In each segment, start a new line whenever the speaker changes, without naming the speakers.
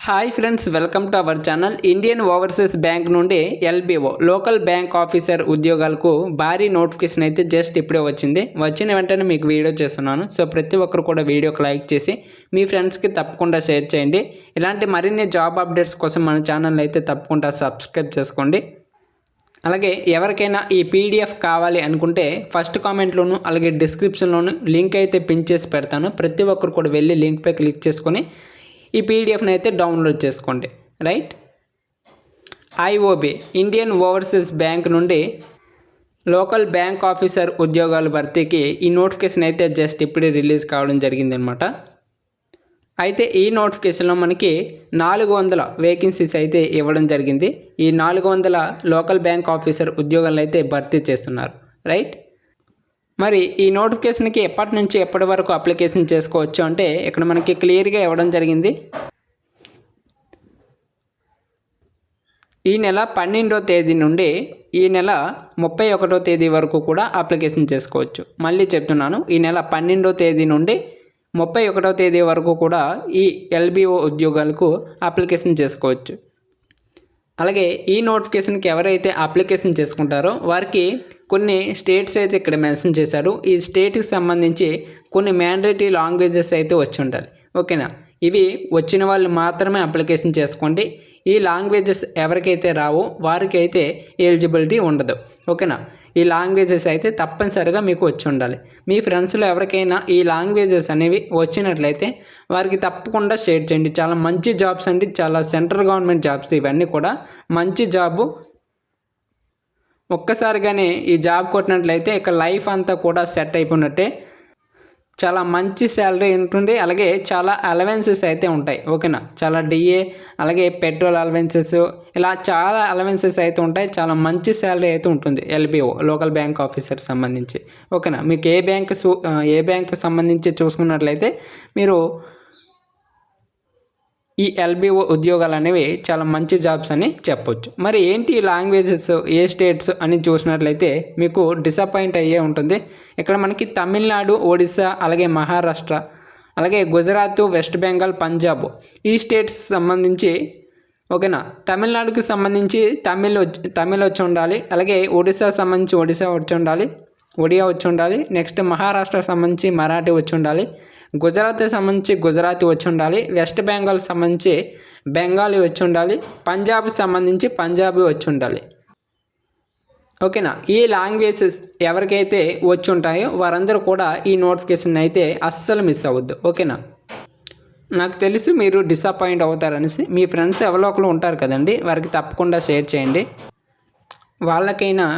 Hi friends, welcome to our channel. Indian overseas bank నుండి LBO local bank officer ఉద్యోగాలకు భారీ notification అయితే just ఇప్పుడే వచ్చిన వెంటనే మీకు వీడియో చేస్తున్నాను. సో ప్రతి ఒక్కరు కూడా వీడియోకి లైక్ చేసి మీ ఫ్రెండ్స్కి తప్పకుండా షేర్ చేయండి. ఇలాంటి మరిన్ని జాబ్ అప్డేట్స్ కోసం మన ఛానల్ అయితే తప్పకుండా సబ్స్క్రైబ్ చేసుకోండి. అలాగే ఎవరికైనా ఈ పీడిఎఫ్ కావాలి అనుకుంటే ఫస్ట్ కామెంట్లోను అలాగే డిస్క్రిప్షన్లోను లింక్ అయితే పిన్ చేసి పెడతాను. ప్రతి ఒక్కరు కూడా వెళ్ళి లింక్పై క్లిక్ చేసుకొని ఈ పీడిఎఫ్ని అయితే డౌన్లోడ్ చేసుకోండి. Right, IOB Indian overseas bank నుండి లోకల్ బ్యాంక్ ఆఫీసర్ ఉద్యోగాల భర్తీకి ఈ నోటిఫికేషన్ అయితే జస్ట్ ఇప్పుడే రిలీజ్ కావడం జరిగిందనమాట. అయితే ఈ నోటిఫికేషన్లో మనకి 400 వేకెన్సీస్ అయితే ఇవ్వడం జరిగింది. ఈ 400 లోకల్ బ్యాంక్ ఆఫీసర్ ఉద్యోగాలు అయితే భర్తీ చేస్తున్నారు. రైట్, మరి ఈ నోటిఫికేషన్కి ఎప్పటి నుంచి ఎప్పటి వరకు అప్లికేషన్ చేసుకోవచ్చు అంటే ఇక్కడ మనకి క్లియర్గా ఇవ్వడం జరిగింది. ఈ నెల 12వ తేదీ నుండి ఈ నెల 31వ తేదీ వరకు కూడా అప్లికేషన్ చేసుకోవచ్చు. మళ్ళీ చెప్తున్నాను, ఈ నెల 12వ తేదీ నుండి 31వ తేదీ వరకు కూడా ఈ ఎల్బీఓ ఉద్యోగాలకు అప్లికేషన్ చేసుకోవచ్చు. అలాగే ఈ నోటిఫికేషన్కి ఎవరైతే అప్లికేషన్ చేసుకుంటారో వారికి కొన్ని స్టేట్స్ అయితే ఇక్కడ మెన్షన్ చేశారు. ఈ స్టేట్కి సంబంధించి కొన్ని మ్యాండేటరీ లాంగ్వేజెస్ అయితే వచ్చి ఉండాలి. ఓకేనా, ఇవి వచ్చిన వాళ్ళు మాత్రమే అప్లికేషన్ చేసుకోండి. ఈ లాంగ్వేజెస్ ఎవరికైతే రావో వారికి అయితే ఎలిజిబిలిటీ ఉండదు. ఓకేనా, ఈ లాంగ్వేజెస్ అయితే తప్పనిసరిగా మీకు వచ్చి ఉండాలి. మీ ఫ్రెండ్స్లో ఎవరికైనా ఈ లాంగ్వేజెస్ అనేవి వచ్చినట్లయితే వారికి తప్పకుండా షేర్ చేయండి. చాలా మంచి జాబ్స్ అండి, చాలా సెంట్రల్ గవర్నమెంట్ జాబ్స్, ఇవన్నీ కూడా మంచి జాబు. ఒక్కసారిగానే ఈ జాబ్ కొట్టినట్లయితే ఇక లైఫ్ అంతా కూడా సెట్ అయిపోయినట్టే. చాలా మంచి శాలరీ ఉంటుంది, అలాగే చాలా అలవెన్సెస్ అయితే ఉంటాయి. ఓకేనా, చాలా డిఏ అలాగే పెట్రోల్ అలవెన్సెస్, ఇలా చాలా అలవెన్సెస్ అయితే ఉంటాయి. చాలా మంచి శాలరీ అయితే ఉంటుంది ఎల్బీఓ లోకల్ బ్యాంక్ ఆఫీసర్ సంబంధించి. ఓకేనా, మీకు ఏ బ్యాంక్ సంబంధించి చూసుకున్నట్లయితే మీరు ఈ ఎల్బీఓ ఉద్యోగాలు అనేవి చాలా మంచి జాబ్స్ అని చెప్పొచ్చు. మరి ఏంటి ఈ లాంగ్వేజెస్, ఏ స్టేట్స్ అని చూసినట్లయితే మీకు డిసప్పాయింట్ అయ్యే ఉంటుంది. ఇక్కడ మనకి తమిళనాడు, ఒడిశా, అలాగే మహారాష్ట్ర, అలాగే గుజరాత్, వెస్ట్ బెంగాల్, పంజాబ్, ఈ స్టేట్స్ సంబంధించి. ఓకేనా, తమిళనాడుకి సంబంధించి తమిళ్ వచ్చి ఉండాలి. అలాగే ఒడిశా సంబంధించి ఒడిశా వచ్చి ఉండాలి, ఒడియా వచ్చి ఉండాలి. నెక్స్ట్ మహారాష్ట్ర సంబంధించి మరాఠీ వచ్చి ఉండాలి. గుజరాత్ సంబంధించి గుజరాతీ వచ్చి ఉండాలి. వెస్ట్ బెంగాల్ సంబంధించి బెంగాలీ వచ్చి ఉండాలి. పంజాబ్ సంబంధించి పంజాబీ వచ్చి ఉండాలి. ఓకేనా, ఈ లాంగ్వేజెస్ ఎవరికైతే వచ్చి ఉంటాయో వారందరూ కూడా ఈ నోటిఫికేషన్ అయితే అస్సలు మిస్ అవ్వద్దు. ఓకేనా, నాకు తెలిసి మీరు డిసప్పాయింట్ అవుతారనేసి మీ ఫ్రెండ్స్ ఎవరో ఒకరు ఉంటారు కదండి, వారికి తప్పకుండా షేర్ చేయండి. వాళ్ళకైనా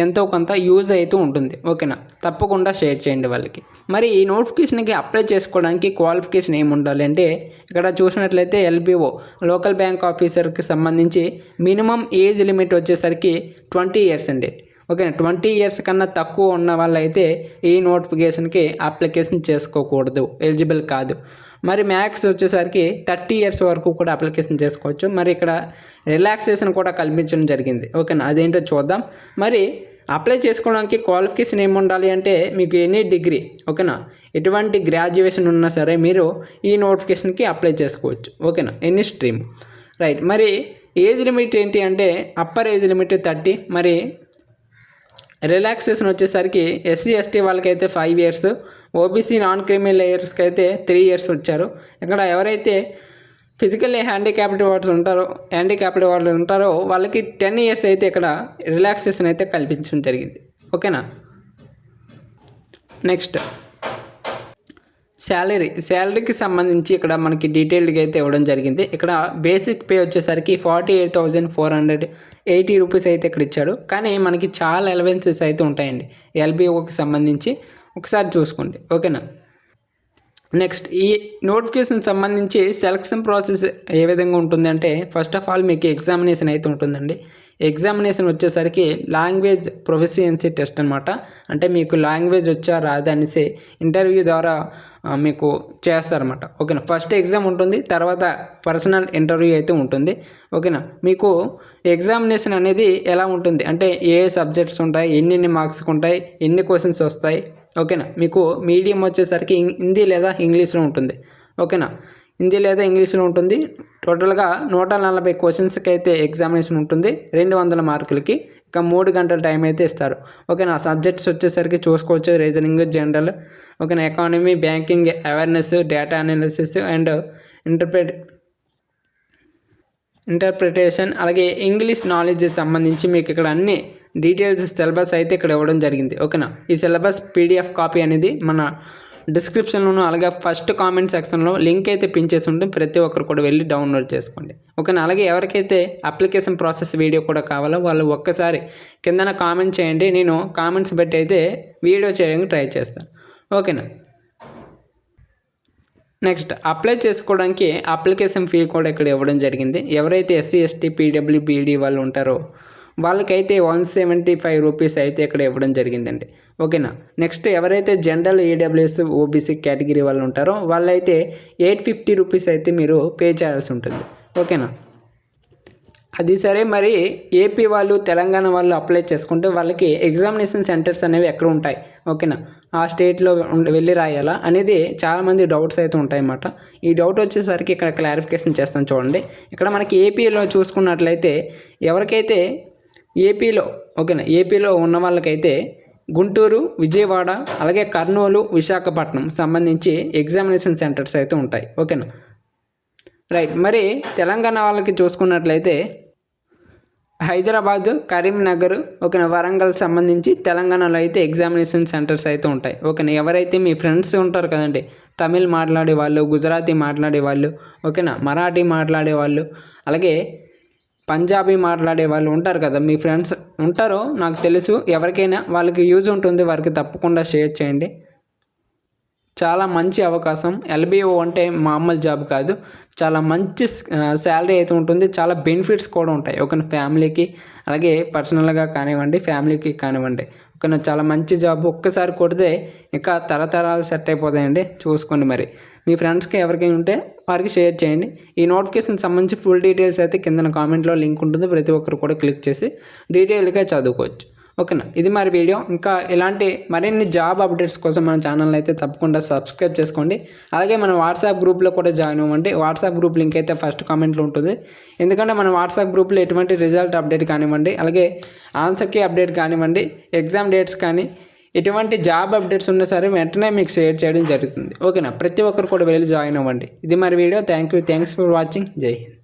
ఎంతో కొంత యూజ్ అవుతూ ఉంటుంది. ఓకేనా, తప్పకుండా షేర్ చేయండి వాళ్ళకి. మరి ఈ నోటిఫికేషన్కి అప్లై చేసుకోవడానికి క్వాలిఫికేషన్ ఏమి ఉండాలి అంటే ఇక్కడ చూసినట్లయితే ఎల్బీఓ లోకల్ బ్యాంక్ ఆఫీసర్కి సంబంధించి మినిమం ఏజ్ లిమిట్ వచ్చేసరికి 20 ఇయర్స్ అండి. ఓకేనా, 20 ఇయర్స్ కన్నా తక్కువ ఉన్న వాళ్ళైతే ఈ నోటిఫికేషన్కి అప్లికేషన్ చేసుకోకూడదు, ఎలిజిబుల్ కాదు. మరి మ్యాక్స్ వచ్చేసరికి 30 ఇయర్స్ వరకు కూడా అప్లికేషన్ చేసుకోవచ్చు. మరి ఇక్కడ రిలాక్సేషన్ కూడా కల్పించడం జరిగింది. ఓకేనా, అదేంటో చూద్దాం. మరి అప్లై చేసుకోవడానికి క్వాలిఫికేషన్ ఏమి ఉండాలి అంటే మీకు ఎనీ డిగ్రీ, ఓకేనా, ఎటువంటి గ్రాడ్యుయేషన్ ఉన్నా సరే మీరు ఈ నోటిఫికేషన్కి అప్లై చేసుకోవచ్చు. ఓకేనా, ఎనీ స్ట్రీమ్. రైట్, మరి ఏజ్ లిమిట్ ఏంటి అంటే అప్పర్ ఏజ్ లిమిట్ 30. మరి రిలాక్సేషన్ వచ్చేసరికి ఎస్సీ ఎస్టీ వాళ్ళకైతే 5 ఇయర్స్, ఓబీసీ నాన్ క్రిమినల్ లేయర్స్కి అయితే 3 ఇయర్స్ వచ్చారు. ఇక్కడ ఎవరైతే ఫిజికల్లీ హ్యాండిక్యాప్డ్ వాళ్ళు ఉంటారో వాళ్ళకి 10 ఇయర్స్ అయితే ఇక్కడ రిలాక్సేషన్ అయితే కల్పించడం జరిగింది. ఓకేనా, నెక్స్ట్ శాలరీకి సంబంధించి ఇక్కడ మనకి డీటెయిల్డ్గా అయితే ఇవ్వడం జరిగింది. ఇక్కడ బేసిక్ పే వచ్చేసరికి 48,480 రూపీస్ అయితే ఇక్కడ ఇచ్చాడు. కానీ మనకి చాలా అలవెన్సెస్ అయితే ఉంటాయండి ఎల్బీఓకి సంబంధించి, ఒకసారి చూసుకోండి. ఓకేనా, నెక్స్ట్ ఈ నోటిఫికేషన్ సంబంధించి సెలక్షన్ ప్రాసెస్ ఏ విధంగా ఉంటుంది అంటే ఫస్ట్ ఆఫ్ ఆల్ మీకు ఎగ్జామినేషన్ అయితే ఉంటుందండి. ఎగ్జామినేషన్ వచ్చేసరికి లాంగ్వేజ్ ప్రొఫిషియన్సీ టెస్ట్ అనమాట. అంటే మీకు లాంగ్వేజ్ వచ్చా రాదా అనేసి ఇంటర్వ్యూ ద్వారా మీకు చేస్తారన్నమాట. ఓకేనా, ఫస్ట్ ఎగ్జామ్ ఉంటుంది, తర్వాత పర్సనల్ ఇంటర్వ్యూ అయితే ఉంటుంది. ఓకేనా, మీకు ఎగ్జామినేషన్ అనేది ఎలా ఉంటుంది అంటే ఏ సబ్జెక్ట్స్ ఉంటాయి, ఎన్ని మార్క్స్కి ఉంటాయి, ఎన్ని క్వశ్చన్స్ వస్తాయి. ఓకేనా, మీకు మీడియం వచ్చేసరికి హిందీ లేదా ఇంగ్లీష్లో ఉంటుంది. ఓకేనా, హిందీ లేదా ఇంగ్లీష్లో ఉంటుంది. టోటల్గా 140 క్వశ్చన్స్కి అయితే ఎగ్జామినేషన్ ఉంటుంది 200 మార్కులకి. ఇక 3 గంటల టైం అయితే ఇస్తారు. ఓకేనా. సబ్జెక్ట్స్ వచ్చేసరికి చూసుకోవచ్చు రీజనింగ్, జనరల్, ఓకేనా, economy, banking, awareness, data analysis and interpretation, అలాగే ఇంగ్లీష్ నాలెడ్జ్ సంబంధించి మీకు ఇక్కడ అన్ని డీటెయిల్స్ సిలబస్ అయితే ఇక్కడ ఇవ్వడం జరిగింది. ఓకేనా. ఈ సిలబస్ PDF కాపీ అనేది మన డిస్క్రిప్షన్లోను అలాగే ఫస్ట్ కామెంట్ సెక్షన్లో లింక్ అయితే పిన్ చేసి ఉంటుంది. ప్రతి ఒక్కరు కూడా వెళ్ళి డౌన్లోడ్ చేసుకోండి. ఓకేనా. అలాగే ఎవరికైతే అప్లికేషన్ ప్రాసెస్ వీడియో కూడా కావాలో వాళ్ళు ఒక్కసారి కిందన కామెంట్ చేయండి. నేను కామెంట్స్ బట్టి అయితే వీడియో చేయడానికి ట్రై చేస్తాను. ఓకేనా. నెక్స్ట్ అప్లై చేసుకోవడానికి అప్లికేషన్ ఫీ కూడా ఇక్కడ ఇవ్వడం జరిగింది. ఎవరైతే SC, ST, PWBD వాళ్ళు ఉంటారో వాళ్ళకైతే 175 రూపీస్ అయితే ఇక్కడ ఇవ్వడం జరిగిందండి. ఓకేనా. నెక్స్ట్ ఎవరైతే జనరల్, EWS, OBC కేటగిరీ వాళ్ళు ఉంటారో వాళ్ళైతే 850 రూపీస్ అయితే మీరు పే చేయాల్సి ఉంటుంది. ఓకేనా. అది సరే, మరి ఏపీ వాళ్ళు, తెలంగాణ వాళ్ళు అప్లై చేసుకుంటే వాళ్ళకి ఎగ్జామినేషన్ సెంటర్స్ అనేవి ఎక్కడ ఉంటాయి, ఓకేనా, ఆ స్టేట్లో వెళ్ళి రాయాలా అనేది చాలామంది డౌట్స్ అయితే ఉంటాయన్నమాట. ఈ డౌట్ వచ్చేసరికి ఇక్కడ క్లారిఫికేషన్ చేస్తాను చూడండి. ఇక్కడ మనకి ఏపీలో చూసుకున్నట్లయితే ఎవరికైతే ఏపీలో, ఓకేనా, ఏపీలో ఉన్న వాళ్ళకైతే గుంటూరు, విజయవాడ, అలాగే కర్నూలు, విశాఖపట్నం సంబంధించి ఎగ్జామినేషన్ సెంటర్స్ అయితే ఉంటాయి. ఓకేనా. రైట్. మరి తెలంగాణ వాళ్ళకి చూసుకున్నట్లయితే హైదరాబాద్, కరీంనగర్, ఓకేనా, వరంగల్ సంబంధించి తెలంగాణలో అయితే ఎగ్జామినేషన్ సెంటర్స్ అయితే ఉంటాయి. ఓకేనా. ఎవరైతే మీ ఫ్రెండ్స్ ఉంటారు కదండి, తమిళ్ మాట్లాడే వాళ్ళు, గుజరాతీ మాట్లాడే వాళ్ళు, ఓకేనా, మరాఠీ మాట్లాడే వాళ్ళు, అలాగే పంజాబీ మాట్లాడే వాళ్ళు ఉంటారు కదా, మీ ఫ్రెండ్స్ ఉంటారో నాకు తెలుసు. ఎవరికైనా వాళ్ళకి యూజ్ ఉంటుంది, వారికి తప్పకుండా షేర్ చేయండి. చాలా మంచి అవకాశం. LBO అంటే మామూలు జాబ్ కాదు, చాలా మంచి శాలరీ అయితే ఉంటుంది, చాలా బెనిఫిట్స్ కూడా ఉంటాయి. ఒక ఫ్యామిలీకి అలాగే పర్సనల్గా కానివ్వండి, ఫ్యామిలీకి కానివ్వండి, ఒక చాలా మంచి జాబ్. ఒక్కసారి కొడితే ఇంకా తరతరాలు సెట్ అయిపోతాయండి. చూసుకోండి. మరి మీ ఫ్రెండ్స్కి ఎవరికైనా ఉంటే వారికి షేర్ చేయండి. ఈ నోటిఫికేషన్ సంబంధించి ఫుల్ డీటెయిల్స్ అయితే కింద కామెంట్లో లింక్ ఉంటుంది, ప్రతి ఒక్కరు కూడా క్లిక్ చేసి డీటెయిల్గా చదువుకోవచ్చు. ఓకేనా. ఇది మరి వీడియో. ఇంకా ఇలాంటి మరిన్ని జాబ్ అప్డేట్స్ కోసం మన ఛానల్ అయితే తప్పకుండా సబ్స్క్రైబ్ చేసుకోండి. అలాగే మన వాట్సాప్ గ్రూప్లో కూడా జాయిన్ అవ్వండి. వాట్సాప్ గ్రూప్ లింక్ అయితే ఫస్ట్ కామెంట్లో ఉంటుంది. ఎందుకంటే మన వాట్సాప్ గ్రూప్లో ఎటువంటి రిజల్ట్ అప్డేట్ కానివ్వండి, అలాగే ఆన్సర్ కీ అప్డేట్ కానివ్వండి, ఎగ్జామ్ డేట్స్ కానీ ఎటువంటి జాబ్ అప్డేట్స్ ఉన్నా సరే వెంటనే మీకు షేర్ చేయడం జరుగుతుంది. ఓకేనా. ప్రతి ఒక్కరు కూడా వెళ్ళి జాయిన్ అవ్వండి. ఇది మరి వీడియో. Thanks for watching. జై హింద్.